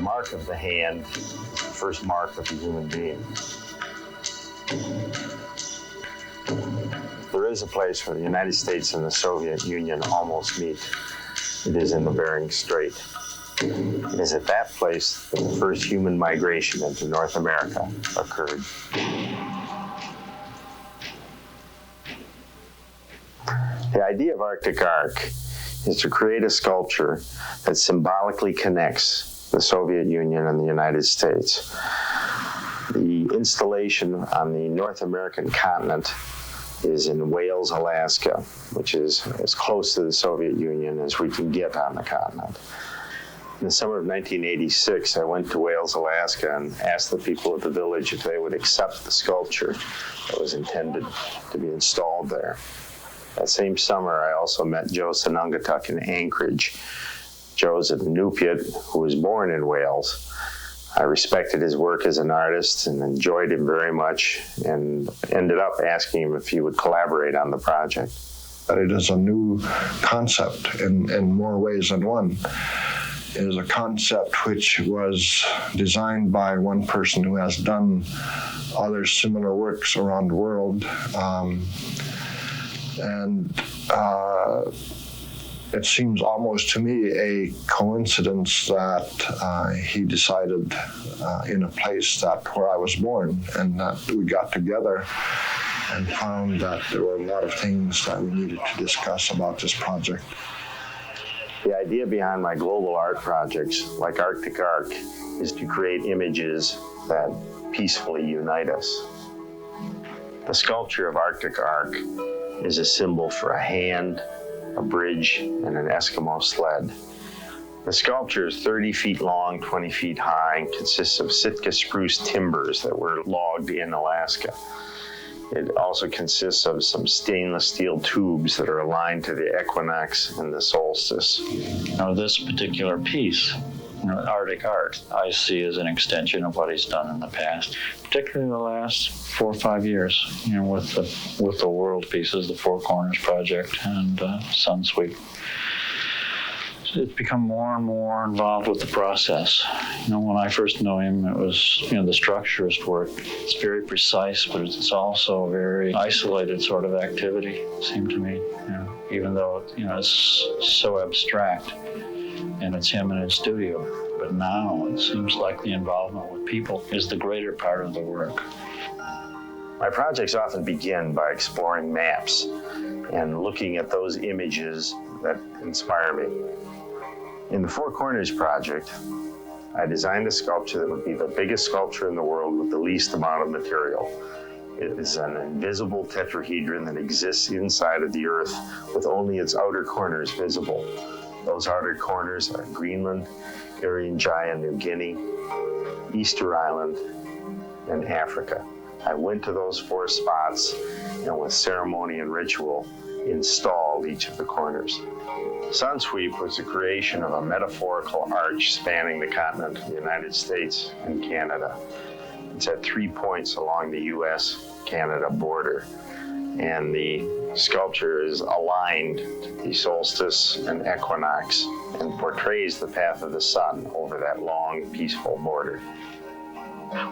Mark of the hand, the first mark of a human being. There is a place where the United States and the Soviet Union almost meet. It is in the Bering Strait. It is at that place that the first human migration into North America occurred. The idea of Arctic Arc is to create a sculpture that symbolically connects the Soviet Union and the United States. The installation on the North American continent is in Wales, Alaska, which is as close to the Soviet Union as we can get on the continent. In the summer of 1986, I went to Wales, Alaska, and asked the people of the village if they would accept the sculpture that was intended to be installed there. That same summer, I also met Joe Sanungatuk in Anchorage. Joe's a Inupiat who was born in Wales. I respected his work as an artist and enjoyed him very much, and ended up asking him if he would collaborate on the project. It is a new concept in more ways than one. It is a concept which was designed by one person who has done other similar works around the world. It seems almost to me a coincidence that he decided in a place where I was born, and that we got together and found that there were a lot of things that we needed to discuss about this project. The idea behind my global art projects, like Arctic Arc, is to create images that peacefully unite us. The sculpture of Arctic Arc is a symbol for a hand, a bridge, and an Eskimo sled. The sculpture is 30 feet long, 20 feet high, and consists of Sitka spruce timbers that were logged in Alaska. It also consists of some stainless steel tubes that are aligned to the equinox and the solstice. Now, this particular piece, Arctic Art, I see as an extension of what he's done in the past, particularly the last 4 or 5 years, with the world pieces, the Four Corners project and Sunsweep. It's become more and more involved with the process. When I first knew him, it was, the structurist work. It's very precise, but it's also a very isolated sort of activity, it seemed to me. Even though, it's so abstract, and it's him in his studio. But now it seems like the involvement with people is the greater part of the work. My projects often begin by exploring maps and looking at those images that inspire me. In the Four Corners project, I designed a sculpture that would be the biggest sculpture in the world with the least amount of material. It is an invisible tetrahedron that exists inside of the Earth with only its outer corners visible. Those outer corners are Greenland, Irian Jaya, New Guinea, Easter Island, and Africa. I went to those 4 spots and with ceremony and ritual installed each of the corners. Sunsweep was the creation of a metaphorical arch spanning the continent of the United States and Canada. It's at 3 points along the US-Canada border, and the sculpture is aligned to the solstice and equinox and portrays the path of the sun over that long, peaceful border.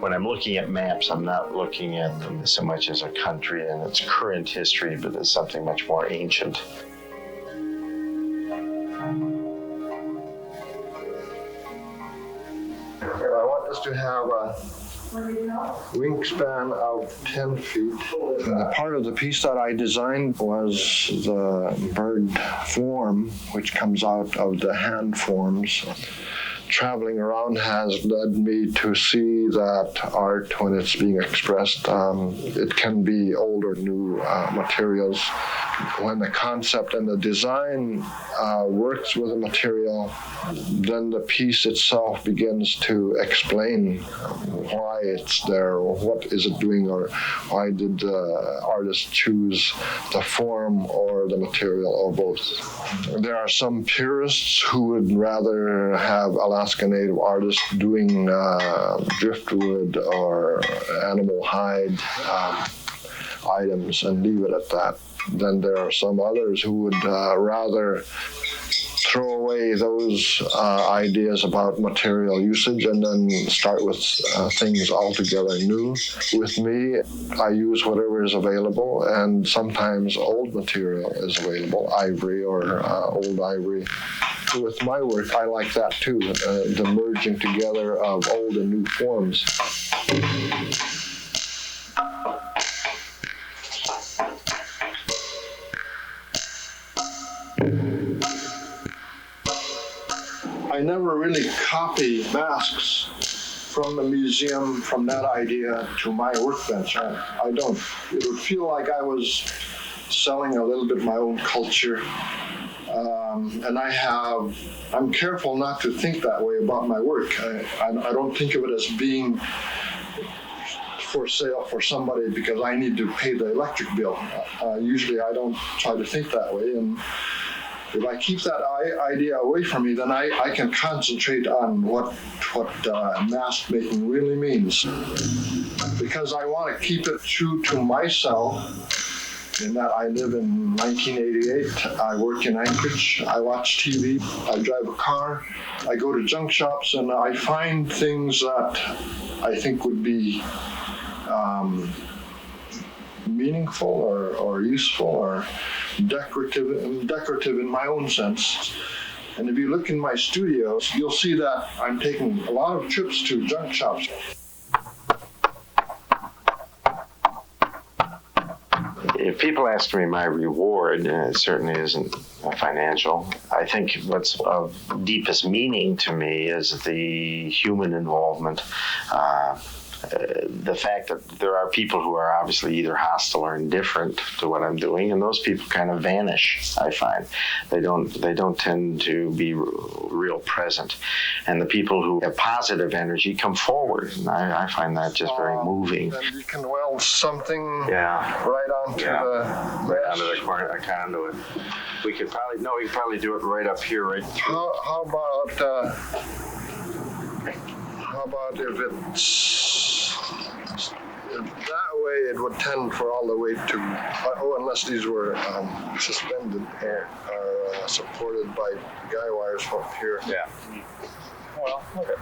When I'm looking at maps, I'm not looking at them so much as a country and its current history, but as something much more ancient. I want us to have a wingspan of 10 feet. The part of the piece that I designed was the bird form, which comes out of the hand forms. traveling around has led me to see that art, when it's being expressed, it can be old or new materials. When the concept and the design works with a material, then the piece itself begins to explain why it's there, or what is it doing, or why did the artist choose the form or the material, or both. There are some purists who would rather have Alaska Native artists doing driftwood or animal hide items and leave it at that. Then there are some others who would rather throw away those ideas about material usage and then start with things altogether new. With me, I use whatever is available, and sometimes old material is available, ivory or old ivory. With my work, I like that too, the merging together of old and new forms. I never really copy masks from the museum, from that idea to my workbench. I don't. It would feel like I was selling a little bit of my own culture. And I'm careful not to think that way about my work. I don't think of it as being for sale for somebody because I need to pay the electric bill. Usually I don't try to think that way. And if I keep that idea away from me, then I can concentrate on what mask making really means. Because I want to keep it true to myself, in that I live in 1988, I work in Anchorage, I watch TV, I drive a car, I go to junk shops, and I find things that I think would be meaningful or useful or decorative in my own sense. And if you look in my studio, you'll see that I'm taking a lot of trips to junk shops. If people ask me my reward, it certainly isn't financial. I think what's of deepest meaning to me is the human involvement. The fact that there are people who are obviously either hostile or indifferent to what I'm doing, and those people kind of vanish. I find they don't tend to be real present, and the people who have positive energy come forward. And I find that just very moving. And you can weld something right onto the corner conduit. We could probably do it right up here, right. How about if it's that way, it would tend for all the way to, unless these were suspended or supported by guy wires up here. Yeah. Well, okay.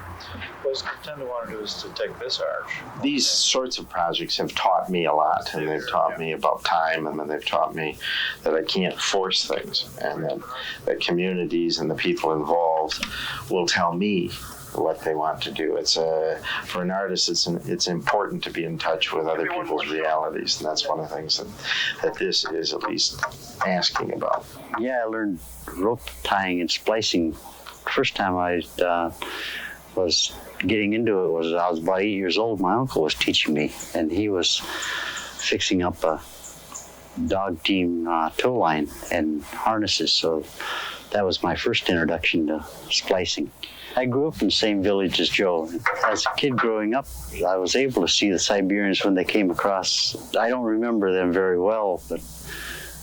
What I tend to want to do is to take this arch. These sorts of projects have taught me a lot, and they've taught me about time, and then they've taught me that I can't force things, and that communities and the people involved will tell me what they want to do. It's for an artist, it's important to be in touch with other people's realities, and that's one of the things that this is at least asking about. Yeah, I learned rope tying and splicing. First time I was getting into it was I was about 8 years old. My uncle was teaching me, and he was fixing up a dog team tow line and harnesses, so that was my first introduction to splicing. I grew up in the same village as Joe. As a kid growing up, I was able to see the Siberians when they came across. I don't remember them very well, but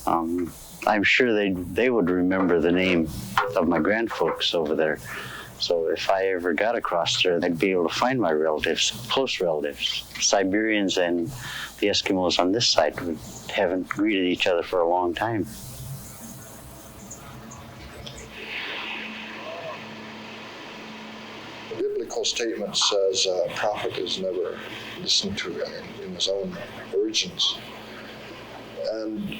I'm sure they would remember the name of my grandfolks over there. So if I ever got across there, I'd be able to find my relatives, close relatives. Siberians and the Eskimos on this side haven't greeted each other for a long time. Statement says a prophet is never listened to in his own origins. And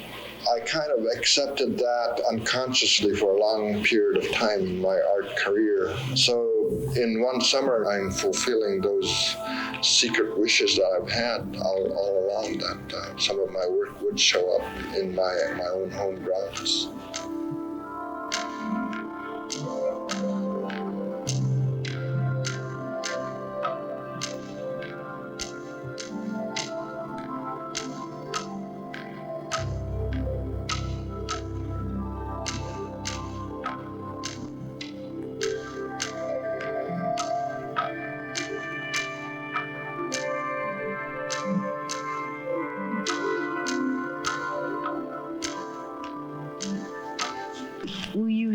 I kind of accepted that unconsciously for a long period of time in my art career. So in one summer, I'm fulfilling those secret wishes that I've had all along, that some of my work would show up in my own home grounds.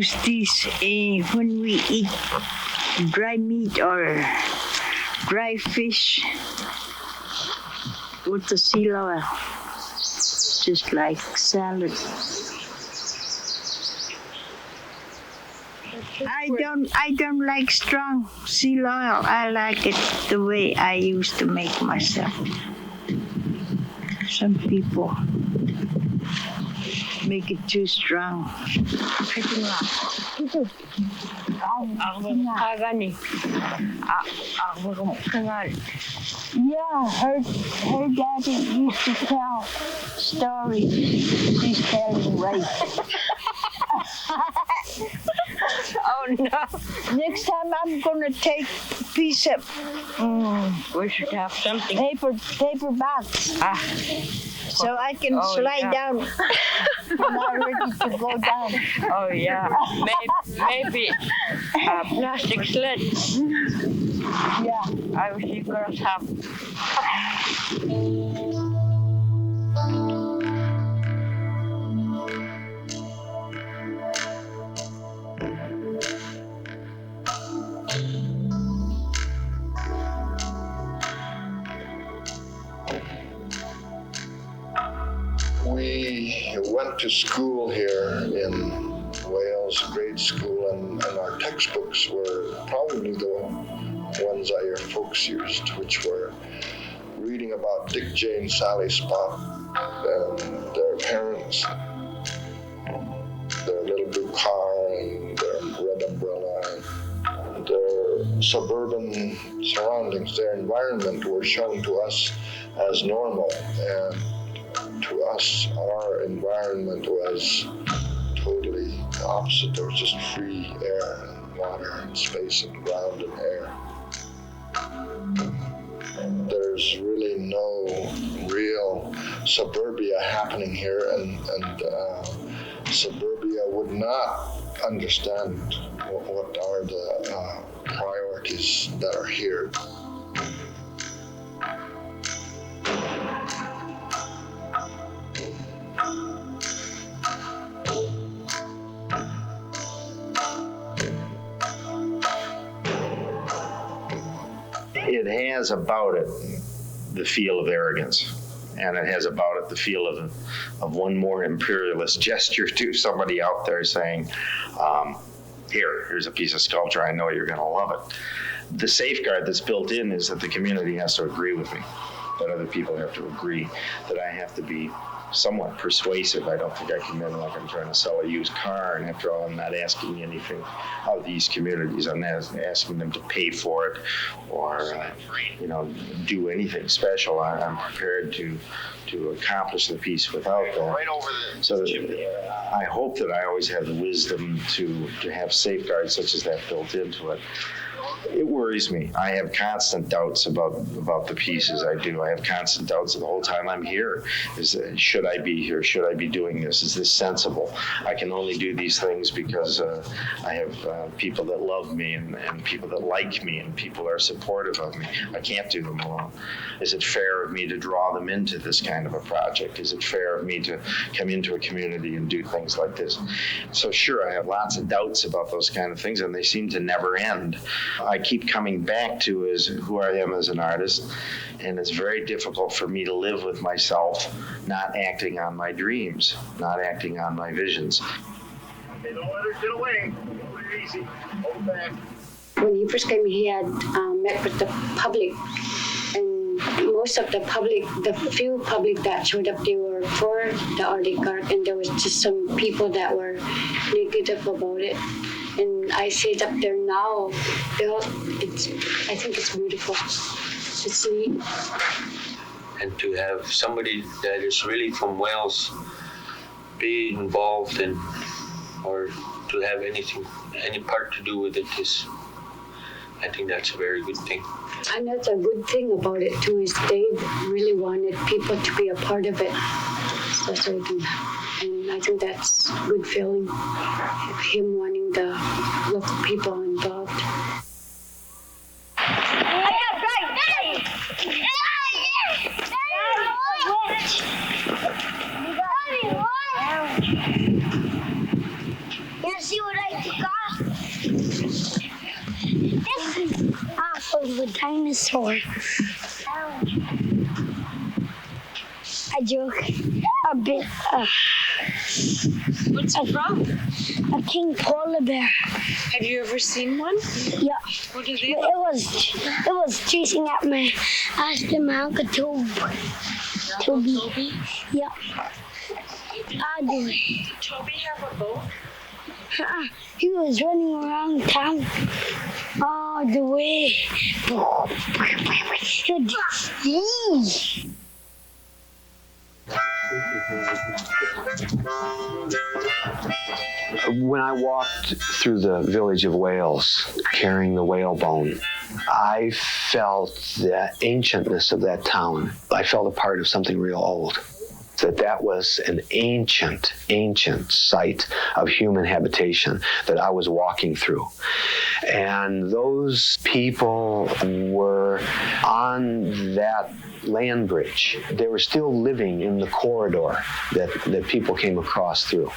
use these when we eat dry meat or dry fish with the seal oil, just like salad. I don't like strong seal oil. I like it the way I used to make myself. Some people make it too strong. Yeah, her daddy used to tell stories. She's telling right. Oh no! Next time I'm gonna take a piece of We should have something. paper box. So I can slide down when I'm ready to go down. Oh yeah, maybe a plastic sled. Yeah. I wish you girls have. We went to school here in Wales, grade school, and our textbooks were probably the ones that your folks used, which were reading about Dick, Jane, Sally, Spot, and their parents, their little blue car, and their red umbrella, and their suburban surroundings, their environment were shown to us as normal. And to us, our environment was totally the opposite. There was just free air and water and space and ground and air. There's really no real suburbia happening here, and suburbia would not understand what are the priorities that are here. It has about it the feel of arrogance, and it has about it the feel of one more imperialist gesture to somebody out there saying, here's a piece of sculpture, I know you're going to love it. The safeguard that's built in is that the community has to agree with me, that other people have to agree, that I have to be somewhat persuasive. I don't think I come in like I'm trying to sell a used car, and after all, I'm not asking anything of these communities. I'm not asking them to pay for it or do anything special. I'm prepared to accomplish the piece without that. So I hope that I always have the wisdom to have safeguards such as that built into it. It worries me. I have constant doubts about the pieces I do. I have constant doubts the whole time I'm here. Should I be here? Should I be doing this? Is this sensible? I can only do these things because I have people that love me and people that like me and people that are supportive of me. I can't do them alone. Is it fair of me to draw them into this kind of a project? Is it fair of me to come into a community and do things like this? So sure, I have lots of doubts about those kind of things, and they seem to never end. I keep coming back to is who I am as an artist, and it's very difficult for me to live with myself not acting on my dreams, not acting on my visions. Hey, don't let her get away. Hold it easy. Hold back. When he first came, he had met with the public, and most of the public, the few public that showed up, they were for the Arctic Arc, and there was just some people that were negative about it. And I see it up there now. I think it's beautiful. It's neat. And to have somebody that is really from Wales be involved in, or to have any part to do with it is, I think that's a very good thing. And that's a good thing about it too, is they really wanted people to be a part of it. And I think that's a good feeling, him wanting the local people involved. Here's see what I took off? This is off of a dinosaur. A joke. A bit. What's it from? A king polar bear. Have you ever seen one? Yeah. What do they It was chasing at my asked my uncle Toby. Toby? Yeah. I do it. Did Toby have a boat? He was running around town all the way. When I walked through the village of Wales carrying the whale bone, I felt the ancientness of that town. I felt a part of something real old. That was an ancient site of human habitation that I was walking through. And those people were on that land bridge. They were still living in the corridor that people came across through.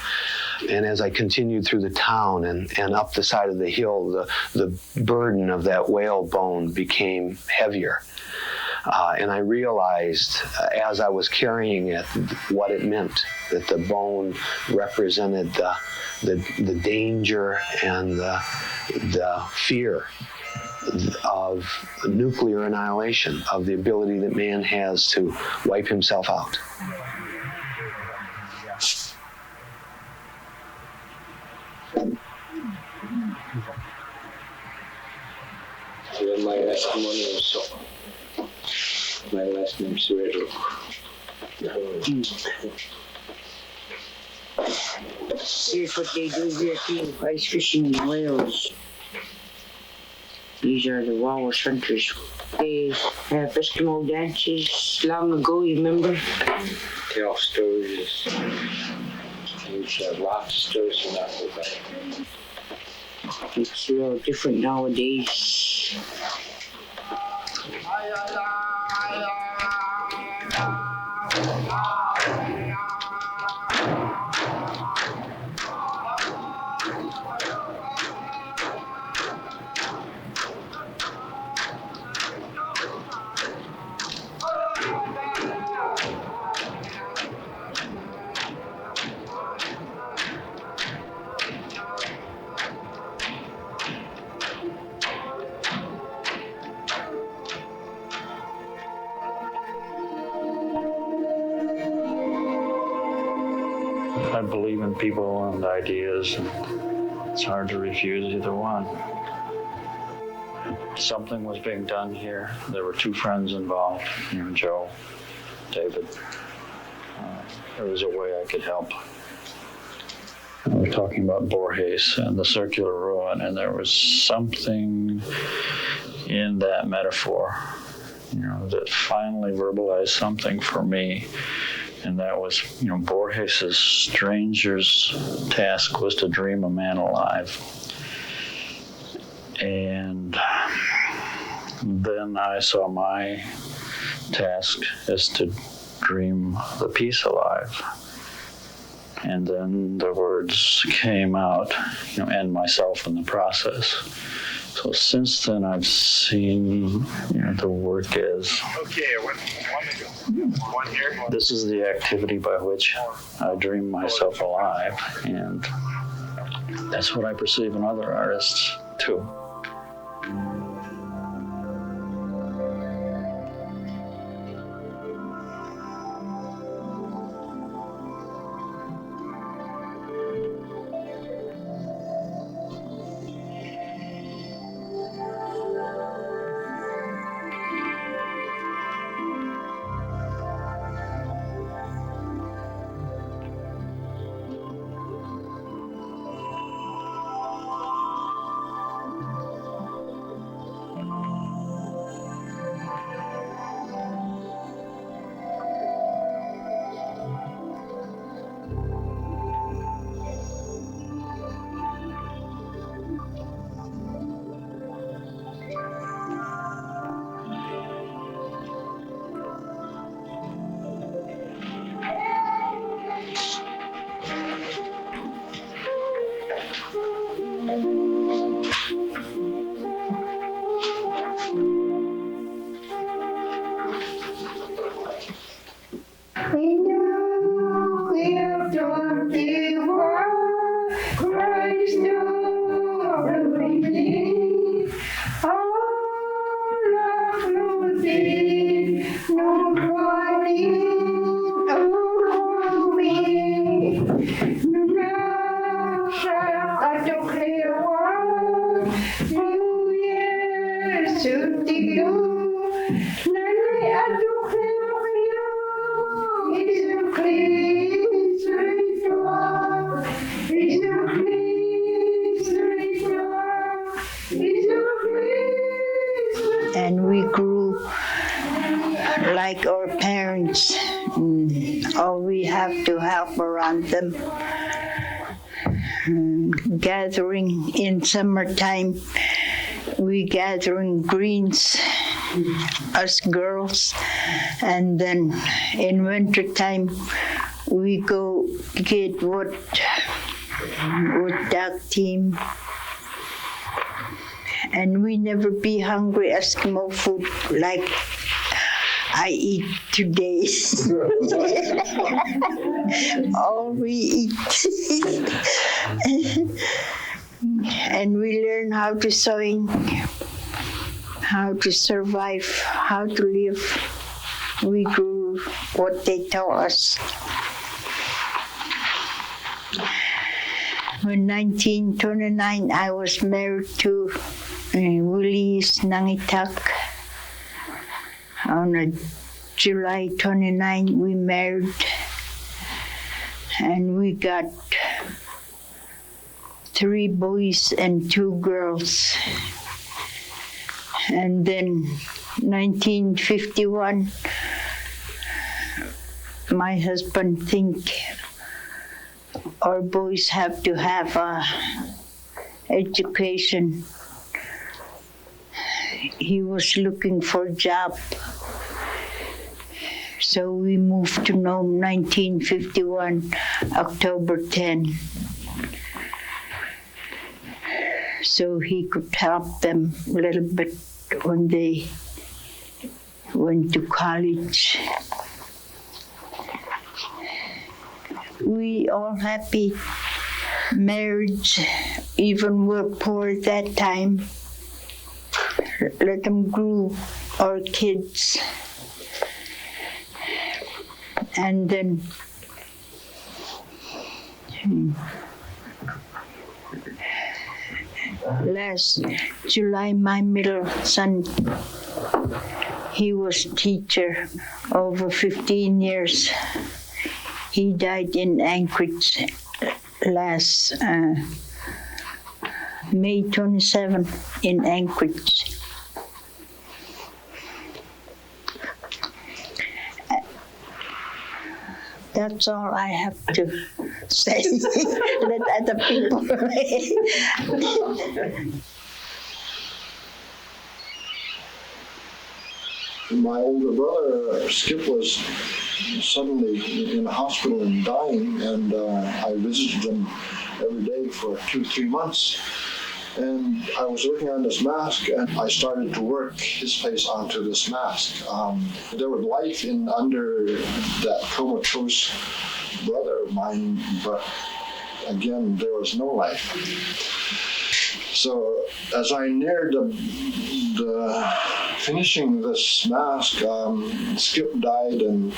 And as I continued through the town and up the side of the hill, the burden of that whale bone became heavier. And I realized as I was carrying it what it meant, that the bone represented the danger and the fear of nuclear annihilation, of the ability that man has to wipe himself out. My testimony is so. My last name's Riddle. Here's what they do here too, ice fishing in Wales. These are the walrus hunters. They have Eskimo dances long ago, you remember? Tell stories. There's lots of stories in Africa. It's a little different nowadays. I believe in people and ideas, and it's hard to refuse either one. Something was being done here. There were two friends involved, Joe, David. There was a way I could help. We're talking about Borges and the circular ruin, and there was something in that metaphor, that finally verbalized something for me. And that was, Borges' stranger's task was to dream a man alive. And then I saw my task as to dream the peace alive. And then the words came out, and myself in the process. So since then, I've seen, the work as. Okay, one here. This is the activity by which I dream myself alive, and that's what I perceive in other artists too. parents. All we have to help around them. Gathering in summertime, we gathering greens, us girls, and then in wintertime we go get wood duck team. And we never be hungry Eskimo food like I eat today. All we eat. And we learn how to sewing, how to survive, how to live. We grew what they taught us. In 1929, I was married to Willie's Nangitak. On July 29, we married, and we got 3 boys and 2 girls. And then 1951, my husband think our boys have to have education. He was looking for a job. So we moved to Nome 1951, October 10. So he could help them a little bit when they went to college. We all happy marriage, even we're poor at that time. Let them grow our kids. And then last July, my middle son, he was teacher over 15 years. He died in Anchorage last May 27 in Anchorage. That's all I have to say. Let other people. My older brother, Skip, was suddenly in the hospital and dying, and I visited him every day for 2-3 months. And I was working on this mask, and I started to work his face onto this mask. There was life under that comatose brother of mine, but again, there was no life. So as I neared the finishing this mask, Skip died, and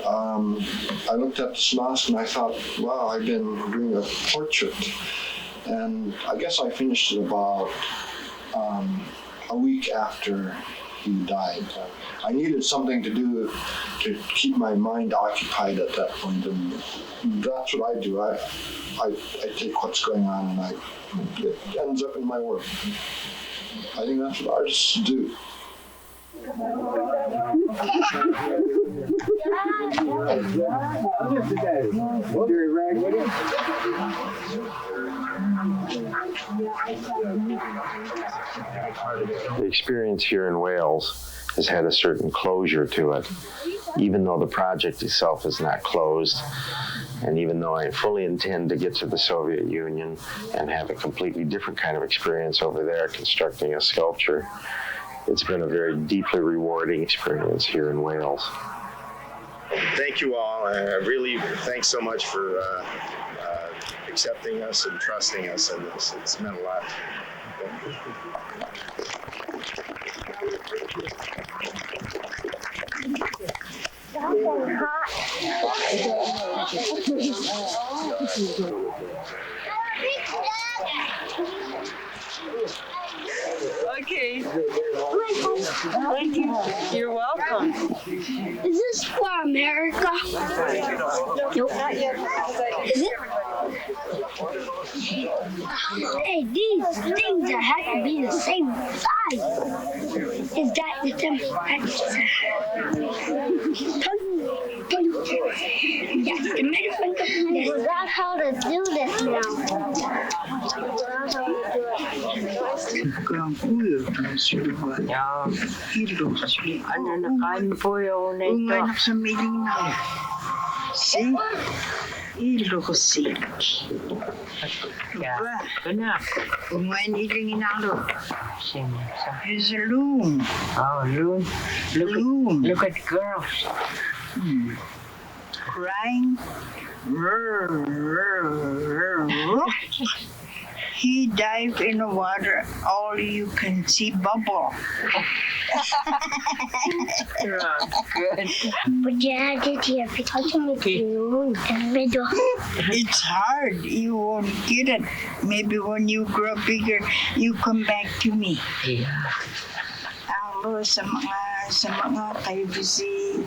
I looked at this mask and I thought, wow, I've been doing a portrait. And I guess I finished it about a week after he died. I needed something to do to keep my mind occupied at that point, and that's what I do. I take what's going on and it ends up in my work. I think that's what artists do. The experience here in Wales has had a certain closure to it, even though the project itself is not closed. And even though I fully intend to get to the Soviet Union and have a completely different kind of experience over there constructing a sculpture, it's been a very deeply rewarding experience here in Wales. Thank you all. Really, thanks so much for accepting us and trusting us in this. It's meant a lot. Okay. Thank you. You're welcome. Is this for America? Nope, not yet. Is it? Hey, these things are have to be the same size. Is that the temperature? That's the middle. Is that how to do this now? Ano na kain po yung Unganak sa milinaw. See? Ilusi. Anak. Ungain iling inalo. Sino? Here's a loon. Oh, Loon. Loon. Look at the girls. Crying. He dived in the water. All you can see bubble. Good. But you had it here because you make you in the middle. It's hard. You won't get it. Maybe when you grow bigger, you come back to me. Yeah. Hello sa mga kayo busy.